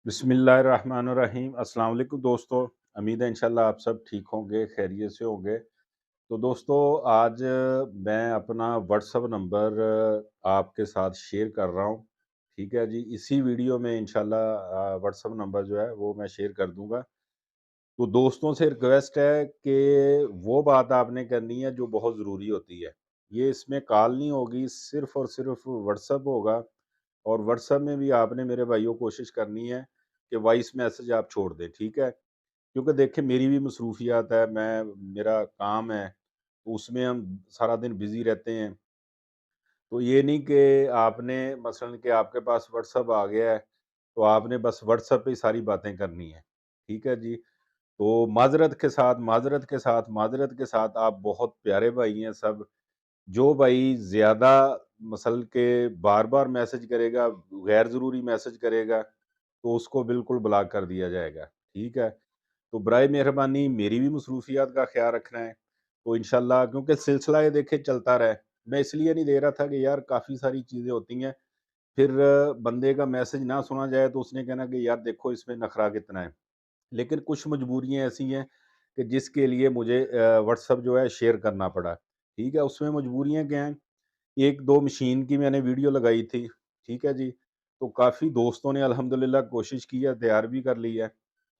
بسم اللہ الرحمن الرحیم۔ السلام علیکم دوستو، امید ہے انشاءاللہ آپ سب ٹھیک ہوں گے، خیریت سے ہوں گے۔ تو دوستو، آج میں اپنا واٹس اپ نمبر آپ کے ساتھ شیئر کر رہا ہوں، ٹھیک ہے جی۔ اسی ویڈیو میں انشاءاللہ واٹس اپ نمبر جو ہے وہ میں شیئر کر دوں گا۔ تو دوستوں سے ریکویسٹ ہے کہ وہ بات آپ نے کرنی ہے جو بہت ضروری ہوتی ہے۔ یہ اس میں کال نہیں ہوگی، صرف اور صرف واٹس اپ ہوگا، اور واٹس ایپ میں بھی آپ نے میرے بھائیوں کوشش کرنی ہے کہ وائس میسج آپ چھوڑ دیں، ٹھیک ہے؟ کیونکہ دیکھیں میری بھی مصروفیات ہے، میرا کام ہے، تو اس میں ہم سارا دن بزی رہتے ہیں۔ تو یہ نہیں کہ آپ نے مثلاً کہ آپ کے پاس واٹس ایپ آ گیا ہے تو آپ نے بس واٹس ایپ پہ ہی ساری باتیں کرنی ہیں، ٹھیک ہے جی۔ تو معذرت کے ساتھ معذرت کے ساتھ معذرت کے ساتھ، آپ بہت پیارے بھائی ہیں سب۔ جو بھائی زیادہ مثل کے بار بار میسج کرے گا، غیر ضروری میسج کرے گا، تو اس کو بالکل بلاک کر دیا جائے گا، ٹھیک ہے؟ تو برائے مہربانی میری بھی مصروفیات کا خیال رکھنا ہے۔ تو انشاءاللہ کیونکہ سلسلہ یہ دیکھے چلتا رہے، میں اس لیے نہیں دے رہا تھا کہ یار کافی ساری چیزیں ہوتی ہیں، پھر بندے کا میسج نہ سنا جائے تو اس نے کہنا کہ یار دیکھو اس میں نخرہ کتنا ہے۔ لیکن کچھ مجبوریاں ایسی ہیں کہ جس کے لیے مجھے واٹس ایپ جو ہے شیئر کرنا پڑا، ٹھیک ہے؟ اس میں مجبوریاں کیا ہیں؟ ایک دو مشین کی میں نے ویڈیو لگائی تھی، ٹھیک ہے جی۔ تو کافی دوستوں نے الحمدللہ کوشش کی ہے، تیار بھی کر لی ہے،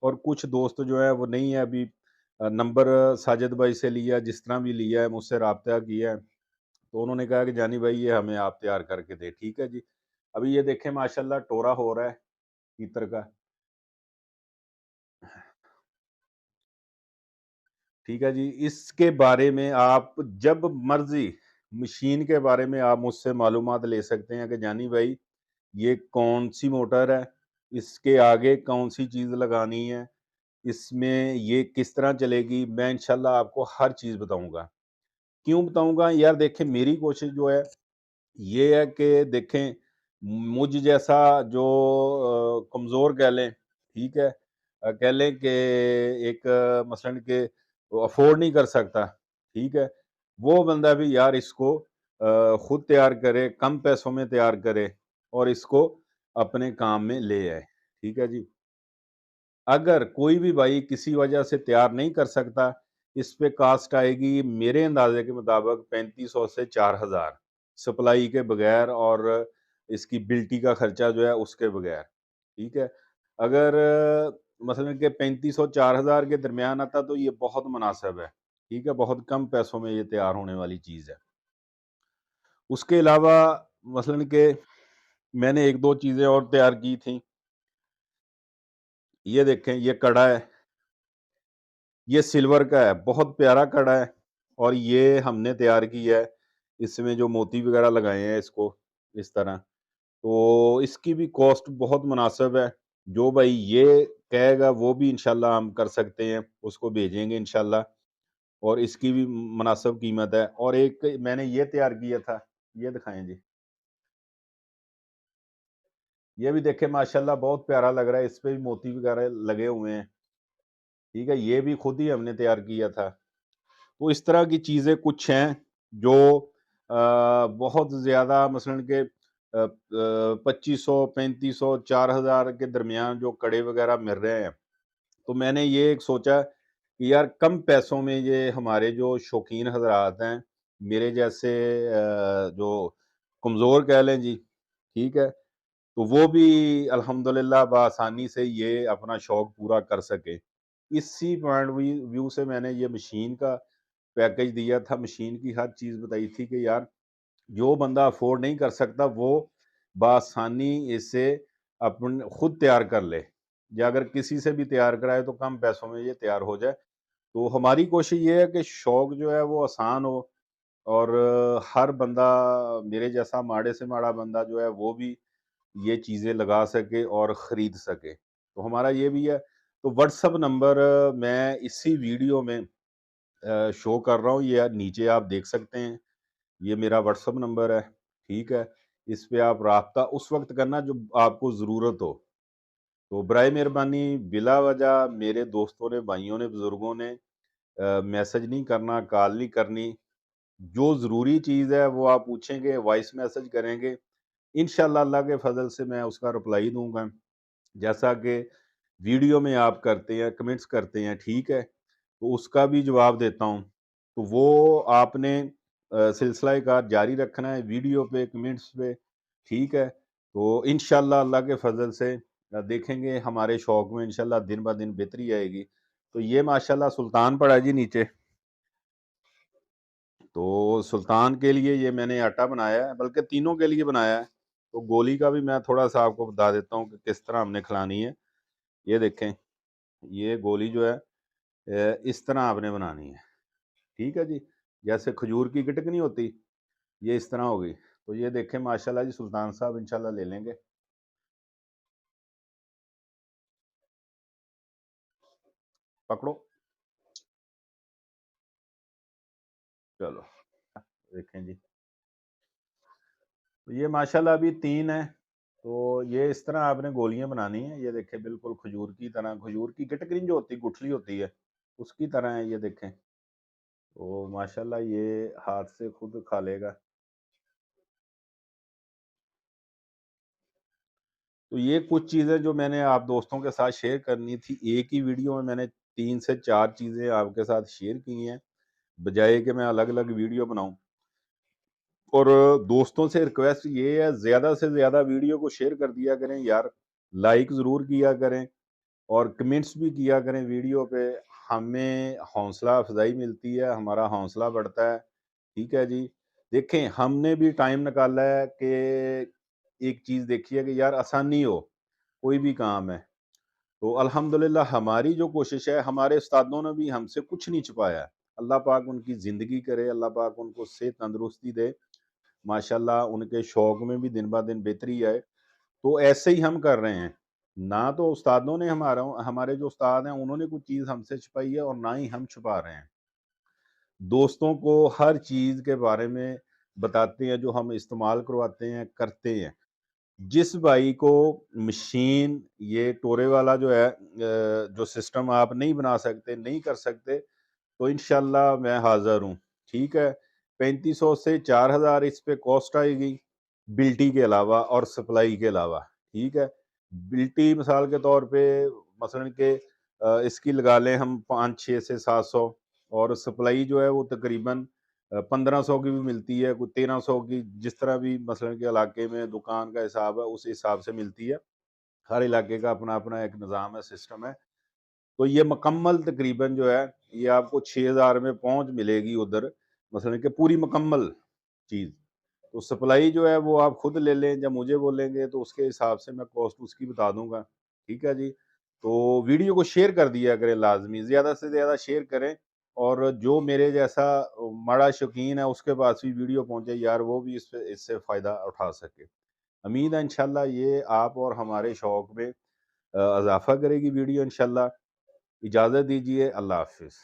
اور کچھ دوست جو ہے وہ نہیں ہے ابھی نمبر ساجد بھائی سے لیا، جس طرح بھی لیا ہے مجھ سے رابطہ کیا ہے، تو انہوں نے کہا کہ جانی بھائی یہ ہمیں آپ تیار کر کے دے، ٹھیک ہے جی۔ ابھی یہ دیکھیں ماشاءاللہ ٹورا ہو رہا ہے تیتر کا، ٹھیک ہے جی۔ اس کے بارے میں آپ جب مرضی مشین کے بارے میں آپ مجھ سے معلومات لے سکتے ہیں کہ جانی بھائی یہ کون سی موٹر ہے، اس کے آگے کون سی چیز لگانی ہے، اس میں یہ کس طرح چلے گی، میں انشاءاللہ آپ کو ہر چیز بتاؤں گا۔ کیوں بتاؤں گا یار؟ دیکھیں میری کوشش جو ہے یہ ہے کہ دیکھیں مجھ جیسا جو کمزور کہہ لیں، ٹھیک ہے، کہہ لیں کہ ایک مثلاً کہ افورڈ نہیں کر سکتا، ٹھیک ہے، وہ بندہ بھی یار اس کو خود تیار کرے، کم پیسوں میں تیار کرے، اور اس کو اپنے کام میں لے آئے، ٹھیک ہے جی۔ اگر کوئی بھی بھائی کسی وجہ سے تیار نہیں کر سکتا، اس پہ کاسٹ آئے گی میرے اندازے کے مطابق 3500 سے 4000، سپلائی کے بغیر اور اس کی بلٹی کا خرچہ جو ہے اس کے بغیر، ٹھیک ہے۔ اگر مثلا کہ 3500 4000 کے درمیان آتا تو یہ بہت مناسب ہے، ٹھیک ہے، بہت کم پیسوں میں یہ تیار ہونے والی چیز ہے۔ اس کے علاوہ مثلا کہ میں نے ایک دو چیزیں اور تیار کی تھیں، یہ دیکھیں یہ کڑا ہے، یہ سلور کا ہے، بہت پیارا کڑا ہے، اور یہ ہم نے تیار کی ہے، اس میں جو موتی وغیرہ لگائے ہیں اس کو اس طرح، تو اس کی بھی کاسٹ بہت مناسب ہے۔ جو بھائی یہ کہے گا وہ بھی انشاءاللہ ہم کر سکتے ہیں، اس کو بھیجیں گے انشاءاللہ، اور اس کی بھی مناسب قیمت ہے۔ اور ایک میں نے یہ تیار کیا تھا، یہ دکھائیں جی، یہ بھی دیکھیں ماشاءاللہ بہت پیارا لگ رہا ہے، اس پہ بھی موتی وغیرہ لگے ہوئے ہیں، ٹھیک ہے، یہ بھی خود ہی ہم نے تیار کیا تھا۔ تو اس طرح کی چیزیں کچھ ہیں جو بہت زیادہ مثلا کہ 2500 3500 4000 کے درمیان جو کڑے وغیرہ مل رہے ہیں، تو میں نے یہ ایک سوچا کہ یار کم پیسوں میں یہ ہمارے جو شوقین حضرات ہیں، میرے جیسے جو کمزور کہہ لیں جی، ٹھیک ہے، تو وہ بھی الحمدللہ بآسانی سے یہ اپنا شوق پورا کر سکے۔ اسی پوائنٹ ویو سے میں نے یہ مشین کا پیکج دیا تھا، مشین کی ہر چیز بتائی تھی کہ یار جو بندہ افورڈ نہیں کر سکتا وہ بآسانی اسے خود تیار کر لے، یا اگر کسی سے بھی تیار کرائے تو کم پیسوں میں یہ تیار ہو جائے۔ تو ہماری کوشش یہ ہے کہ شوق جو ہے وہ آسان ہو، اور ہر بندہ میرے جیسا ماڑے سے ماڑا بندہ جو ہے وہ بھی یہ چیزیں لگا سکے اور خرید سکے، تو ہمارا یہ بھی ہے۔ تو واٹس ایپ نمبر میں اسی ویڈیو میں شو کر رہا ہوں، یہ نیچے آپ دیکھ سکتے ہیں، یہ میرا واٹس ایپ نمبر ہے، ٹھیک ہے۔ اس پہ آپ رابطہ اس وقت کرنا جب آپ کو ضرورت ہو۔ تو برائے مہربانی بلا وجہ میرے دوستوں نے، بھائیوں نے، بزرگوں نے میسج نہیں کرنا، کال نہیں کرنی۔ جو ضروری چیز ہے وہ آپ پوچھیں گے، وائس میسج کریں گے، انشاءاللہ اللہ کے فضل سے میں اس کا رپلائی دوں گا۔ جیسا کہ ویڈیو میں آپ کرتے ہیں، کمنٹس کرتے ہیں، ٹھیک ہے، تو اس کا بھی جواب دیتا ہوں۔ تو وہ آپ نے سلسلہ کار جاری رکھنا ہے، ویڈیو پہ، کمنٹس پہ، ٹھیک ہے۔ تو انشاءاللہ اللہ کے فضل سے دیکھیں گے ہمارے شوق میں انشاءاللہ دن بہ دن بہتری آئے گی۔ تو یہ ماشاءاللہ سلطان پڑا جی نیچے، تو سلطان کے لیے یہ میں نے آٹا بنایا ہے، بلکہ تینوں کے لیے بنایا ہے۔ تو گولی کا بھی میں تھوڑا سا آپ کو بتا دیتا ہوں کہ کس طرح ہم نے کھلانی ہے۔ یہ دیکھیں، یہ گولی جو ہے اس طرح آپ نے بنانی ہے، ٹھیک ہے جی، جیسے کھجور کی گٹک نہیں ہوتی، یہ اس طرح ہوگی۔ تو یہ دیکھیں ماشاءاللہ جی سلطان صاحب انشاءاللہ لے لیں گے، پکڑو، چلو دیکھیں جی، تو یہ ماشاءاللہ ابھی 3 ہے۔ تو یہ اس طرح آپ نے گولیاں بنانی ہیں، یہ دیکھیں بالکل کھجور کی طرح، کھجور کی گٹک نہیں جو ہوتی، گٹھلی ہوتی ہے، اس کی طرح ہے، یہ دیکھیں۔ تو ماشاءاللہ یہ ہاتھ سے خود کھا لے گا۔ تو یہ کچھ چیزیں جو میں نے آپ دوستوں کے ساتھ شیئر کرنی تھی، ایک ہی ویڈیو میں نے 3 سے 4 چیزیں آپ کے ساتھ شیئر کی ہیں، بجائے کہ میں الگ الگ ویڈیو بناؤں۔ اور دوستوں سے ریکویسٹ یہ ہے زیادہ سے زیادہ ویڈیو کو شیئر کر دیا کریں یار، لائک ضرور کیا کریں اور کمنٹس بھی کیا کریں ویڈیو پہ، ہمیں حوصلہ افزائی ملتی ہے، ہمارا حوصلہ بڑھتا ہے، ٹھیک ہے جی۔ دیکھیں ہم نے بھی ٹائم نکالا ہے کہ ایک چیز دیکھیے کہ یار آسانی ہو، کوئی بھی کام ہے، تو الحمدللہ ہماری جو کوشش ہے، ہمارے استادوں نے بھی ہم سے کچھ نہیں چھپایا ہے۔ اللہ پاک ان کی زندگی کرے، اللہ پاک ان کو صحت تندرستی دے، ماشاءاللہ ان کے شوق میں بھی دن بہ دن بہتری آئے۔ تو ایسے ہی ہم کر رہے ہیں، نہ تو استادوں نے ہمارے جو استاد ہیں انہوں نے کچھ چیز ہم سے چھپائی ہے اور نہ ہی ہم چھپا رہے ہیں۔ دوستوں کو ہر چیز کے بارے میں بتاتے ہیں جو ہم استعمال کرواتے ہیں، کرتے ہیں۔ جس بھائی کو مشین یہ ٹورے والا جو ہے جو سسٹم آپ نہیں بنا سکتے، نہیں کر سکتے، تو انشاءاللہ میں حاضر ہوں، ٹھیک ہے۔ 3500 سے 4000 اس پہ کاسٹ آئے گی، بلٹی کے علاوہ اور سپلائی کے علاوہ، ٹھیک ہے۔ بلٹی مثال کے طور پہ مثلا کہ اس کی لگا لیں ہم 500 سے 700، اور سپلائی جو ہے وہ تقریباً 1500 کی بھی ملتی ہے، کوئی 1300 کی، جس طرح بھی مثلا کے علاقے میں دکان کا حساب ہے اس حساب سے ملتی ہے۔ ہر علاقے کا اپنا اپنا ایک نظام ہے، سسٹم ہے۔ تو یہ مکمل تقریباً جو ہے یہ آپ کو 6000 میں پہنچ ملے گی ادھر، مثلا کہ پوری مکمل چیز۔ تو سپلائی جو ہے وہ آپ خود لے لیں، جب مجھے بولیں گے تو اس کے حساب سے میں کاسٹ اس کی بتا دوں گا، ٹھیک ہے جی۔ تو ویڈیو کو شیئر کر دیا کریں، لازمی زیادہ سے زیادہ شیئر کریں، اور جو میرے جیسا مڑا شوقین ہے اس کے پاس بھی ویڈیو پہنچے یار، وہ بھی اس سے فائدہ اٹھا سکے۔ امید ہے انشاءاللہ یہ آپ اور ہمارے شوق میں اضافہ کرے گی ویڈیو انشاءاللہ۔ اجازت دیجیے، اللہ حافظ۔